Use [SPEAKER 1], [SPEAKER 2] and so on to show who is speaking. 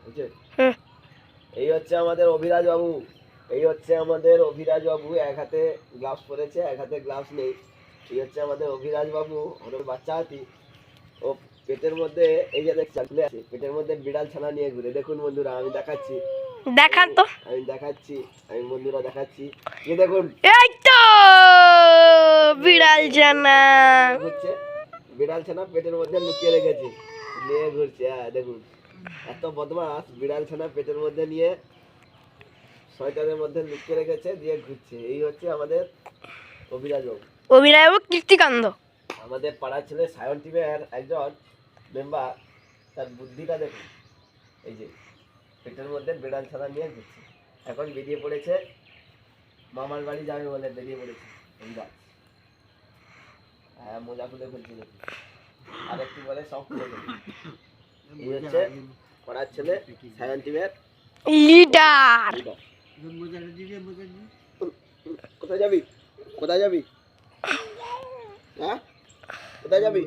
[SPEAKER 1] বুঝছেন? এই হচ্ছে আমাদের অভিরাজ বাবু, এই হচ্ছে আমাদের অভিরাজ বাবু। এক হাতে গ্লাভস পরেছে, এক হাতে গ্লাভস নেই। এই হচ্ছে আমাদের অভিরাজ বাবু, ওর বাচ্চা হাতি। ও পেটের মধ্যে এই যে দেখছেন চলে আছে, পেটের মধ্যে বিড়াল ছানা নিয়ে ঘুরে। দেখুন বন্ধুরা, আমি দেখাচ্ছি,
[SPEAKER 2] দেখান তো।
[SPEAKER 1] আমি দেখাচ্ছি, আমি বন্ধুরা দেখাচ্ছি। এই দেখুন,
[SPEAKER 2] এই তো বিড়াল জানা।
[SPEAKER 1] ঘুরছে বিড়াল ছানা, পেটের মধ্যে লুকিয়ে রেখেছে, নিয়ে ঘুরছে। হ্যাঁ দেখুন, এত বদমাস, বিড়াল ছানা পেটের মধ্যে নিয়ে শয়তানের মধ্যে লুকিয়ে রেখেছে, দিয়ে ঘুরছে। এই হচ্ছে আমাদের অভিরাজ বাবু।
[SPEAKER 2] অভিনয় কীর্তিকাণ্ড।
[SPEAKER 1] আমাদের পাড়ার ছেলে সায়ন টিমের একজন মেম্বার, তার বুদ্ধিটা দেখুন। এই যে পেটের মধ্যে বিড়াল ছানা নিয়ে ঘুরছে, এখন বেরিয়ে পড়েছে মামার বাড়ি যাবে বলে বেরিয়ে পড়েছে। এইবার হ্যাঁ, মোজা খুলে ফেলছে দেখুন, আর একটু বলে সব খুলে ফেলছে। এই হচ্ছে পাড়ার ছেলে সায়ন টিমের
[SPEAKER 2] লিডার।
[SPEAKER 1] কোথায় যাবি, কোথায় যাবি, হ্যাঁ কোথায় যাবি?